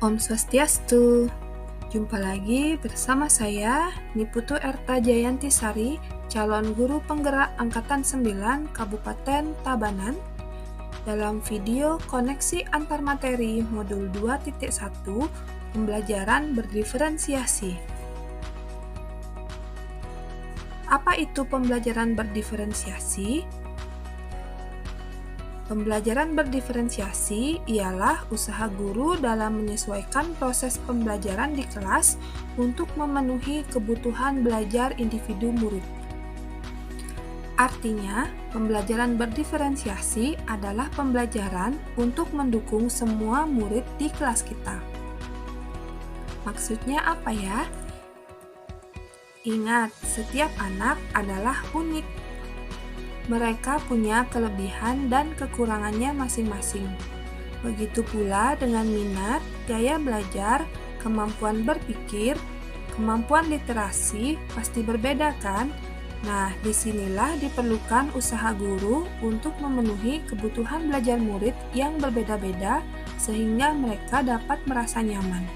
Om Swastiastu. Jumpa lagi bersama saya, Niputu Erta Jayantisari, calon guru penggerak Angkatan 9 Kabupaten Tabanan, dalam video koneksi antar materi modul 2.1 pembelajaran berdiferensiasi. Apa itu pembelajaran berdiferensiasi? Pembelajaran berdiferensiasi ialah usaha guru dalam menyesuaikan proses pembelajaran di kelas untuk memenuhi kebutuhan belajar individu murid. Artinya, pembelajaran berdiferensiasi adalah pembelajaran untuk mendukung semua murid di kelas kita. Maksudnya apa ya? Ingat, setiap anak adalah unik. Mereka punya kelebihan dan kekurangannya masing-masing. Begitu pula dengan minat, gaya belajar, kemampuan berpikir, kemampuan literasi pasti berbeda kan? Nah, disinilah diperlukan usaha guru untuk memenuhi kebutuhan belajar murid yang berbeda-beda sehingga mereka dapat merasa nyaman.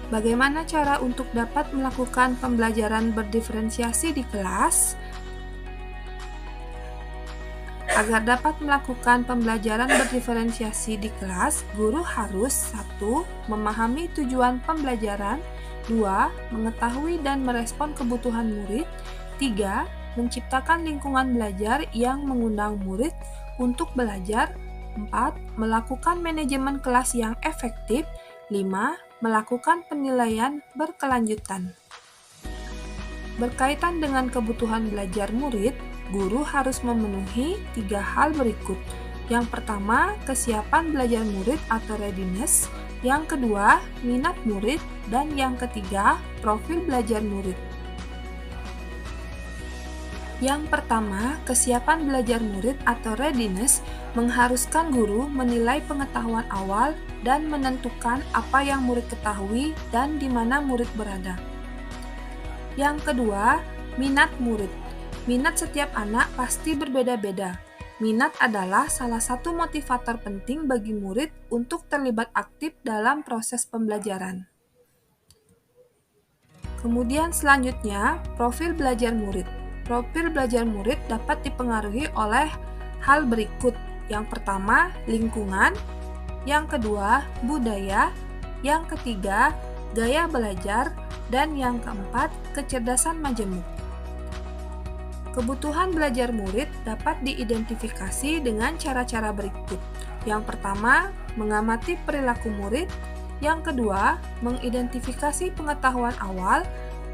Bagaimana cara untuk dapat melakukan pembelajaran berdiferensiasi di kelas? Agar dapat melakukan pembelajaran berdiferensiasi di kelas, guru harus 1. Memahami tujuan pembelajaran, 2. Mengetahui dan merespon kebutuhan murid, 3. Menciptakan lingkungan belajar yang mengundang murid untuk belajar, 4. Melakukan manajemen kelas yang efektif, 5. Melakukan penilaian berkelanjutan. Berkaitan dengan kebutuhan belajar murid, guru harus memenuhi 3 hal berikut. Yang pertama, kesiapan belajar murid atau readiness. Yang kedua, minat murid. Dan yang ketiga, profil belajar murid. Yang pertama, kesiapan belajar murid atau readiness mengharuskan guru menilai pengetahuan awal dan menentukan apa yang murid ketahui dan di mana murid berada. Yang kedua, minat murid. Minat setiap anak pasti berbeda-beda. Minat adalah salah satu motivator penting bagi murid untuk terlibat aktif dalam proses pembelajaran. Kemudian selanjutnya, profil belajar murid. Profil belajar murid dapat dipengaruhi oleh hal berikut. Yang pertama, lingkungan. Yang kedua, budaya. Yang ketiga, gaya belajar. Dan yang keempat, kecerdasan majemuk. Kebutuhan belajar murid dapat diidentifikasi dengan cara-cara berikut. Yang pertama, mengamati perilaku murid. Yang kedua, mengidentifikasi pengetahuan awal.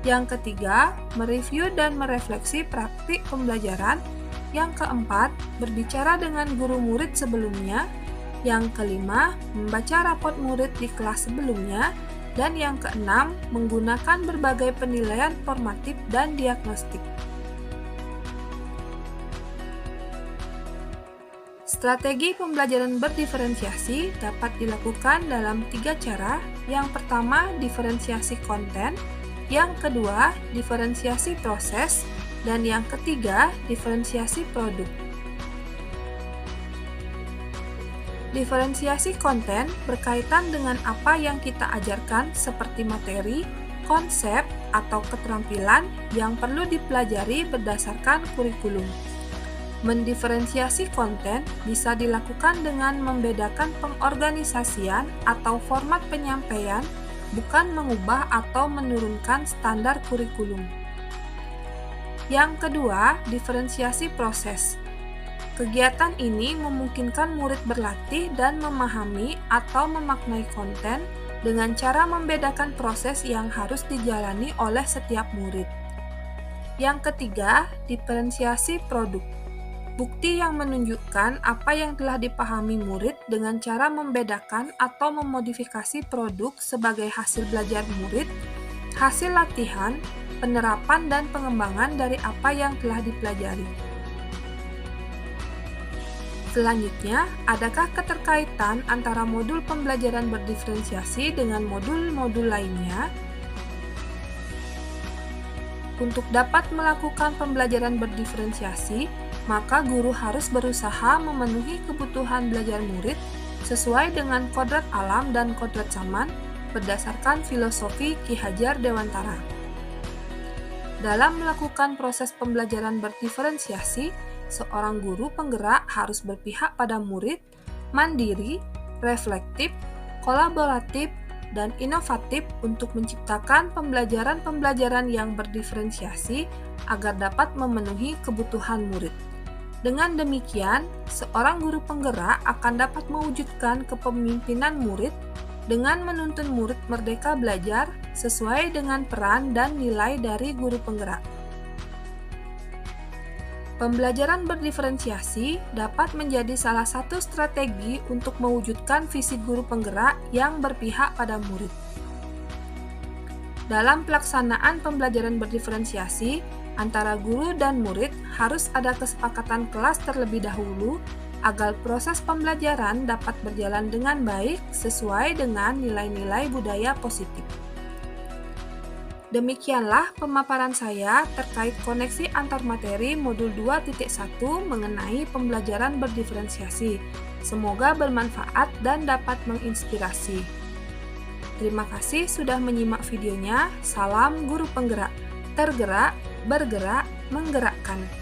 Yang ketiga, mereview dan merefleksi praktik pembelajaran. Yang keempat, berbicara dengan guru murid sebelumnya. Yang kelima, membaca rapot murid di kelas sebelumnya. Dan yang keenam, menggunakan berbagai penilaian formatif dan diagnostik. Strategi pembelajaran berdiferensiasi dapat dilakukan dalam 3 cara. Yang pertama, diferensiasi konten. Yang kedua, diferensiasi proses. Dan yang ketiga, diferensiasi produk. Diferensiasi konten berkaitan dengan apa yang kita ajarkan seperti materi, konsep, atau keterampilan yang perlu dipelajari berdasarkan kurikulum. Mendiferensiasi konten bisa dilakukan dengan membedakan pengorganisasian atau format penyampaian, bukan mengubah atau menurunkan standar kurikulum. Yang kedua, diferensiasi proses. Kegiatan ini memungkinkan murid berlatih dan memahami atau memaknai konten dengan cara membedakan proses yang harus dijalani oleh setiap murid. Yang ketiga, diferensiasi produk. Bukti yang menunjukkan apa yang telah dipahami murid dengan cara membedakan atau memodifikasi produk sebagai hasil belajar murid, hasil latihan, penerapan dan pengembangan dari apa yang telah dipelajari. Selanjutnya, adakah keterkaitan antara modul pembelajaran berdiferensiasi dengan modul-modul lainnya? Untuk dapat melakukan pembelajaran berdiferensiasi, maka guru harus berusaha memenuhi kebutuhan belajar murid sesuai dengan kodrat alam dan kodrat zaman berdasarkan filosofi Ki Hajar Dewantara. Dalam melakukan proses pembelajaran berdiferensiasi, seorang guru penggerak harus berpihak pada murid, mandiri, reflektif, kolaboratif, dan inovatif untuk menciptakan pembelajaran-pembelajaran yang berdiferensiasi agar dapat memenuhi kebutuhan murid. Dengan demikian, seorang guru penggerak akan dapat mewujudkan kepemimpinan murid dengan menuntun murid merdeka belajar sesuai dengan peran dan nilai dari guru penggerak. Pembelajaran berdiferensiasi dapat menjadi salah satu strategi untuk mewujudkan visi guru penggerak yang berpihak pada murid. Dalam pelaksanaan pembelajaran berdiferensiasi, antara guru dan murid harus ada kesepakatan kelas terlebih dahulu agar proses pembelajaran dapat berjalan dengan baik sesuai dengan nilai-nilai budaya positif. Demikianlah pemaparan saya terkait koneksi antar materi modul 2.1 mengenai pembelajaran berdiferensiasi. Semoga bermanfaat dan dapat menginspirasi. Terima kasih sudah menyimak videonya. Salam guru penggerak, tergerak, bergerak, menggerakkan.